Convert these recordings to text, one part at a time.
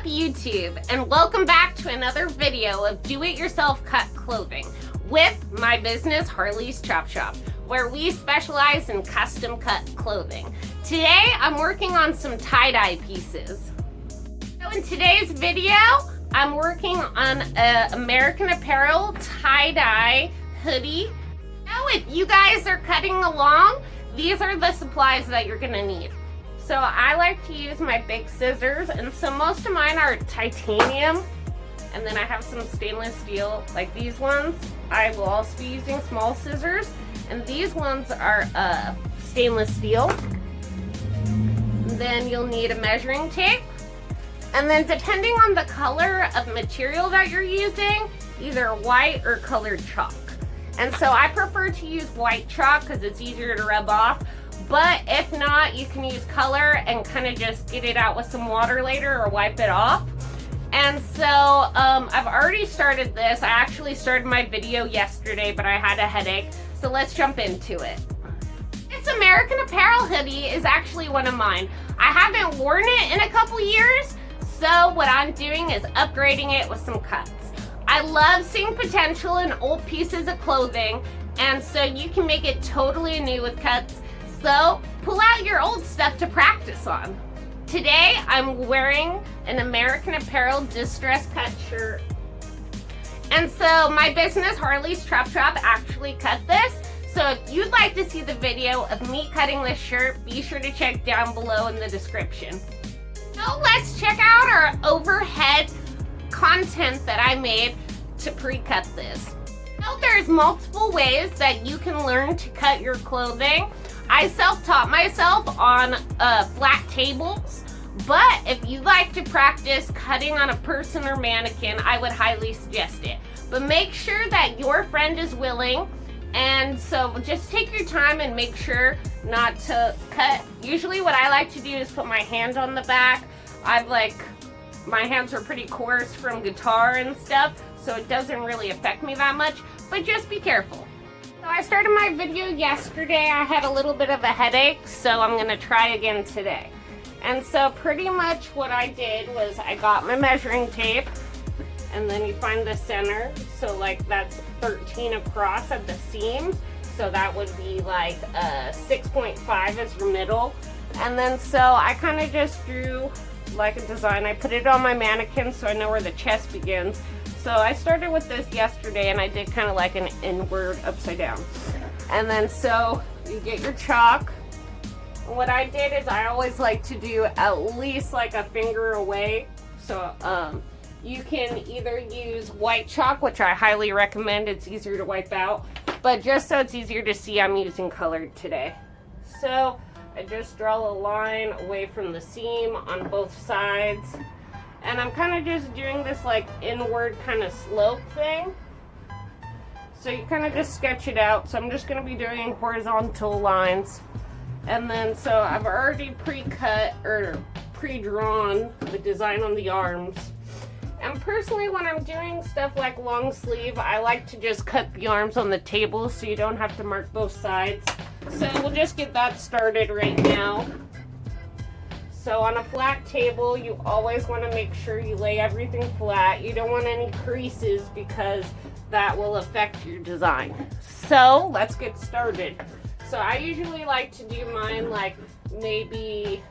YouTube, and welcome back to another video of do-it-yourself cut clothing with my business Harley's Chop Shop, where we specialize in custom cut clothing. Today I'm working on some tie-dye pieces. So in today's video I'm working on an American Apparel tie-dye hoodie. Now if you guys are cutting along, these are the supplies that you're gonna need. So I like to use my big scissors, and so most of mine are titanium, and then I have some stainless steel like these ones. I will also be using small scissors, and these ones are stainless steel. And then you'll need a measuring tape, and then depending on the color of material that you're using, either white or colored chalk. And so I prefer to use white chalk because it's easier to rub off. But if not, you can use color and kind of just get it out with some water later or wipe it off. And so I've already started this. I actually started my video yesterday, but I had a headache. So let's jump into it. This American Apparel hoodie is actually one of mine. I haven't worn it in a couple years, so what I'm doing is upgrading it with some cuts. I love seeing potential in old pieces of clothing, and so you can make it totally new with cuts. So pull out your old stuff to practice on. Today I'm wearing an American Apparel Destressed cut shirt. And so my business Harley's Chop Shop actually cut this. So if you'd like to see the video of me cutting this shirt, be sure to check down below in the description. So let's check out our overhead content that I made to pre-cut this. So there's multiple ways that you can learn to cut your clothing. I self-taught myself on flat tables, but if you like to practice cutting on a person or mannequin, I would highly suggest it. But make sure that your friend is willing, and so just take your time and make sure not to cut. Usually what I like to do is put my hand on the back. My hands are pretty coarse from guitar and stuff, so it doesn't really affect me that much, but just be careful. So I started my video yesterday. I had a little bit of a headache, so I'm gonna try again today. And so pretty much what I did was I got my measuring tape, and then you find the center. So like that's 13 across at the seams. So that would be like 6.5 as your middle. And then so I kind of just drew like a design. I put it on my mannequin so I know where the chest begins. So I started with this yesterday, and I did kind of like an inward upside down. And then so you get your chalk. And what I did is I always like to do at least like a finger away. So you can either use white chalk, which I highly recommend. It's easier to wipe out. But just so it's easier to see, I'm using colored today. So I just draw a line away from the seam on both sides. And I'm kind of just doing this like inward kind of slope thing. So you kind of just sketch it out. So I'm just going to be doing horizontal lines. And then so I've already pre-cut or pre-drawn the design on the arms. And personally, when I'm doing stuff like long sleeve, I like to just cut the arms on the table so you don't have to mark both sides. So we'll just get that started right now. So on a flat table, you always want to make sure you lay everything flat. You don't want any creases because that will affect your design. So let's get started. So I usually like to do mine like maybe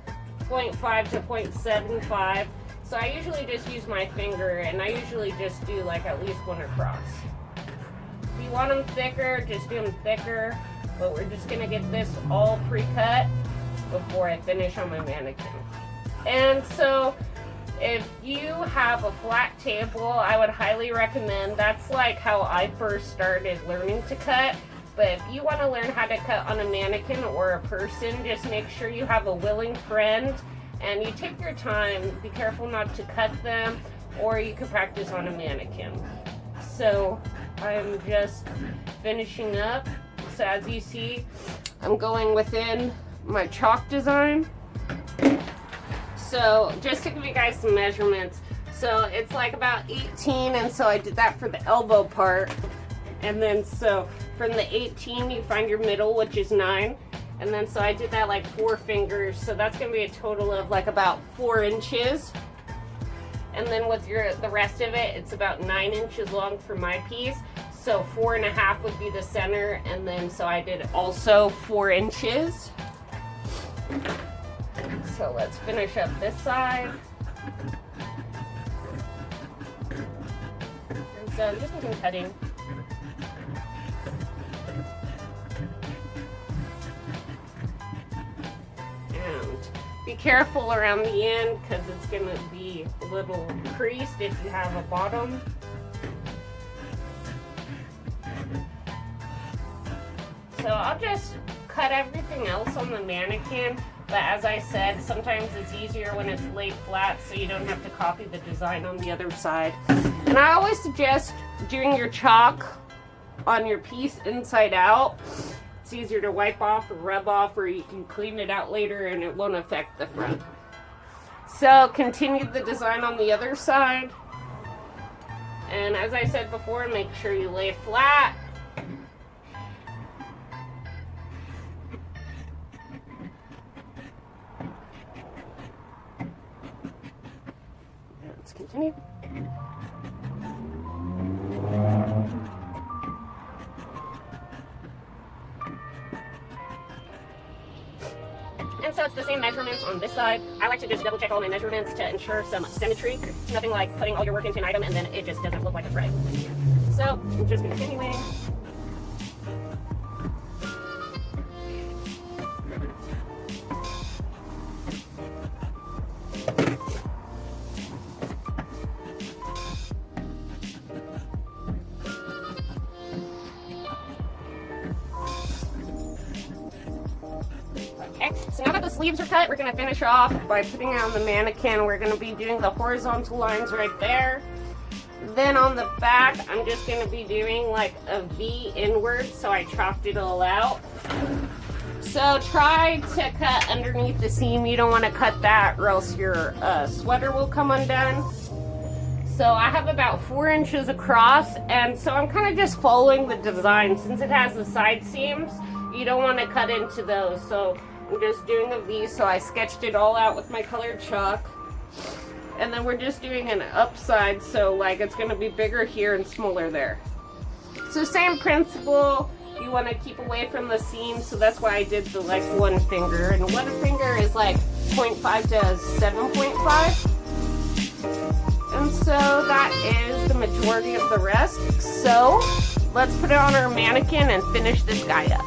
0.5 to 0.75. So I usually just use my finger, and I usually just do like at least one across. If you want them thicker, just do them thicker. But we're just gonna get this all pre-cut before I finish on my mannequin. And so if you have a flat table, I would highly recommend. That's like how I first started learning to cut. But if you want to learn how to cut on a mannequin or a person, just make sure you have a willing friend and you take your time. Be careful not to cut them, or you could practice on a mannequin. So I'm just finishing up. So as you see, I'm going within my chalk design. So just to give you guys some measurements, so it's like about 18, and so I did that for the elbow part. And then so from the 18 you find your middle, which is 9, and then so I did that like 4 fingers, so that's gonna be a total of like about 4 inches. And then with the rest of it, it's about 9 inches long for my piece. So 4.5 would be the center, and then so I did also 4 inches. So let's finish up this side. And so I'm just looking cutting. And be careful around the end because it's going to be a little creased if you have a bottom. So I'll just cut everything else on the mannequin, but as I said, sometimes it's easier when it's laid flat so you don't have to copy the design on the other side. And I always suggest doing your chalk on your piece inside out. It's easier to wipe off or rub off, or you can clean it out later and it won't affect the front. So continue the design on the other side. And as I said before, make sure you lay flat. Let's continue. And so it's the same measurements on this side. I like to just double check all my measurements to ensure some symmetry. It's nothing like putting all your work into an item and then it just doesn't look like it's right. So I'm just continuing. Okay, so now that the sleeves are cut, we're going to finish off by putting it on the mannequin. We're going to be doing the horizontal lines right there. Then on the back, I'm just going to be doing like a V inward, so I chopped it all out. So try to cut underneath the seam. You don't want to cut that or else your sweater will come undone. So I have about 4 inches across, and so I'm kind of just following the design. Since it has the side seams, you don't want to cut into those. So I'm just doing a V, so I sketched it all out with my colored chalk. And then we're just doing an upside, so like it's going to be bigger here and smaller there. So same principle, you want to keep away from the seam, so that's why I did the like 1 finger. And 1 finger is like 0.5 to 7.5. And so that is the majority of the rest. So let's put it on our mannequin and finish this guy up.